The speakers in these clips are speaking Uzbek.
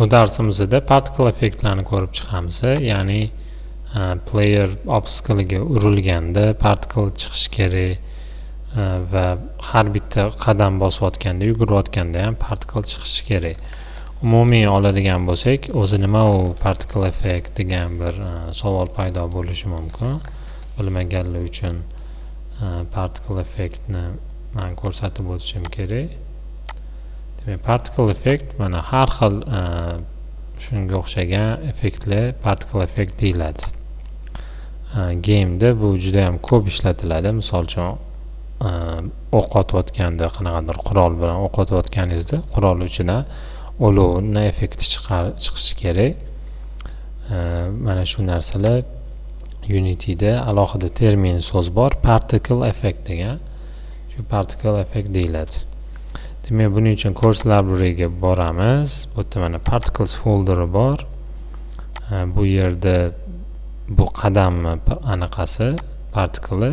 Bu darsimizda particle effektlarni ko'rib chiqamiz. Ya'ni player obstacle-ga urilganda particle chiqishi kerak va har bitta qadam bosayotganda, yugurayotganda ham particle chiqishi kerak. Umumiy oladigan bo'lsak, o'zi nima u particle effect degan bir savol paydo bo'lishi mumkin. Bilmaganlar uchun particle effectni men ko'rsatib o'tishim kerak. Demak, particle effect mana har xil shunga o'xshagan effektlar particle effect deyiladi. Game'da bu juda ham ko'p ishlatiladi. Misol uchun o'q otayotganda, qanaqadir qurol bilan o'q otayotganingizda qurol uchidan olovni effekti chiqishi kerak. Mana shu narsalar Unity'da alohida termin so'z bor, particle effect degan. Shu particle effect deyiladi. Demak, buning uchun course library-ga boramiz. Bu yerda mana particles folderi bor. Bu yerda bu qadamni anaqasi particle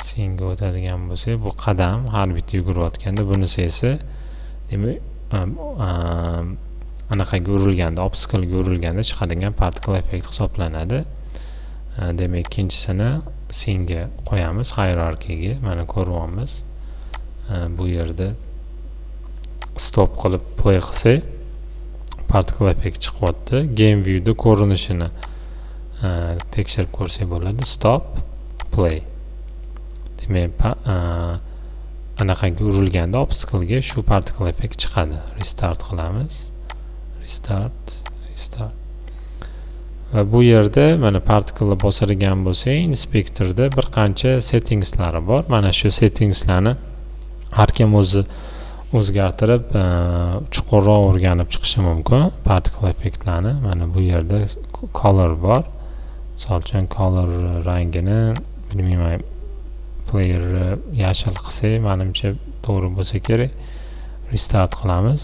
senga o'tadigan bo'lsa, bu qadam har bitta yugurayotganda bunisi esa demak anaqaga urilganda, obstacle-ga urilganda chiqadigan particle effect hisoblanadi. Demak, ikkinchisini senga qo'yamiz hierarchy-ga. Mana ko'ryapmiz. Bu yerda stop qilib play qilsak particle effect chiqyapti. Game view'da ko'rinishini tekshirib ko'rsak bo'ladi. Stop play. Demak, anaqaga urilganda obstacle-ga shu particle effect chiqadi. Restart qilamiz. Restart. Va bu yerda mana particle bosadigan bo'lsak, inspektorda bir qancha settingslari bor. Mana shu settingslarni har kim o'zi o'zgartirib chuqurroq o'rganib chiqishi mumkin particle effektlarni. Mana bu yerda color bor. Misol uchun color rangini bilmayman, player yashil qilsak, menimcha to'g'ri bo'lsa kerak. Restart qilamiz.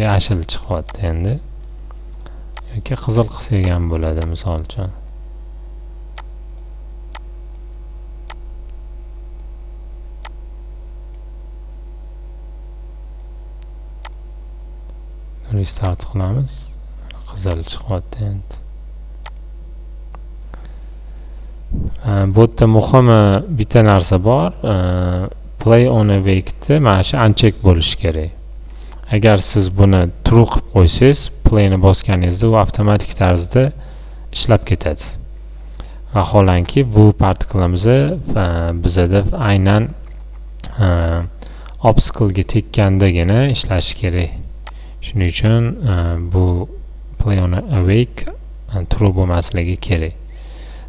Yashil chiqyapti endi. Yoki qizil qilsak ham bo'ladi misol uchun. Restart qilamiz. Qizil chiqyapti endi. Bu yerda muhimi bitta narsa bor. Play on awake'da mana shu uncheck bo'lishi kerak. Agar siz buni true qilib qo'ysangiz, playni bosganingizda u avtomatik tarzda ishlab ketadi. Vaholanki bu particle'imiz bizda aynan obstacle-ga tekkandagina ishlashi kerak. Shuning uchun bu play on awake true bo'lmasligi kerak.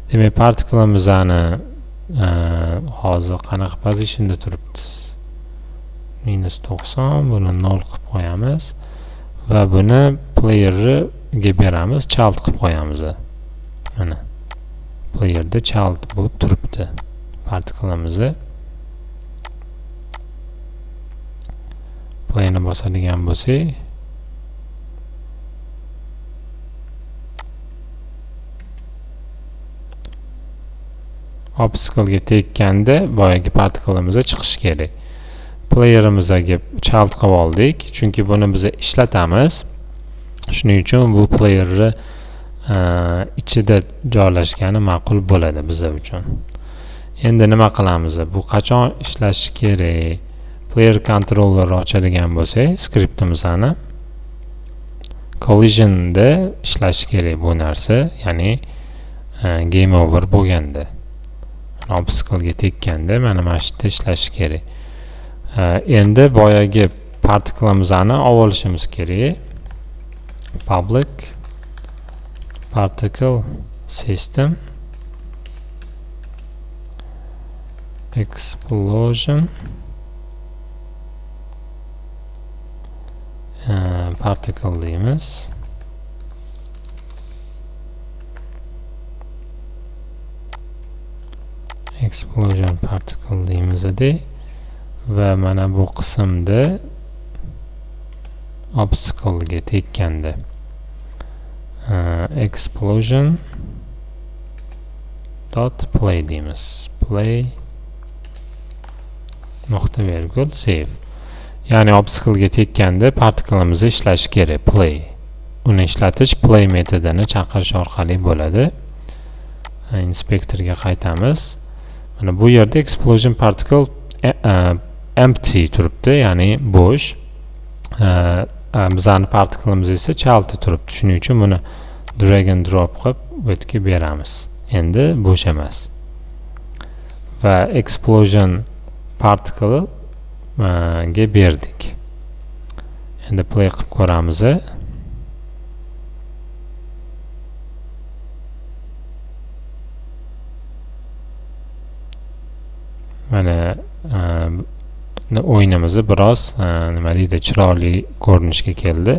Demak, particle'imizni hozir qanaqa positionda turibdi? -90, buni 0 qilib qo'yamiz va buni playerga beramiz, child qilib qo'yamiz. Mana playerda child bo'lib turibdi particle'imiz. Playni bosadigan bo'lsak, obstacle-ga tekkanda boyagi particle'imiz chiqishi kerak. Player'imizga child qilib oldik, chunki buni biz ishlatamiz. Shuning uchun bu playerni ichida joylashgani ma'qul bo'ladi bizlar uchun. Endi nima qilamiz? Bu qachon ishlashi kerak? Player controller ochadigan bo'lsak, skriptimizni collision'da ishlashi kerak bu narsa, ya'ni game over bo'lganda. Obstacle-ga tekkanda mana shu yerda ishlashi kerak. Endi boyagi particle'imizni olishimiz kerak. Public particle system explosion particle deymiz. Explosion particle deymiz va mana bu qismda obstacle-ga tekkanda explosion dot play deymiz. Play nuqta virgul save. ya'ni obstacle ga tekkanda partiklimiz ishlashi kerak, play. Uni ishlatish play metodini chaqirish orqali bo'ladi. Inspektorga qaytamiz. Mana bu yerda explosion particle empty turibdi, ya'ni bo'sh. Bizning partiklimiz esa chalti turibdi. Shuning uchun buni drag and drop qilib bu yerga beramiz. Endi bo'sh emas. Va explosion particle ga berdik. Endi play qilib ko'ramiz. Mana o'yinimiz biroz nima deydi, chiroyli ko'rinishga keldi.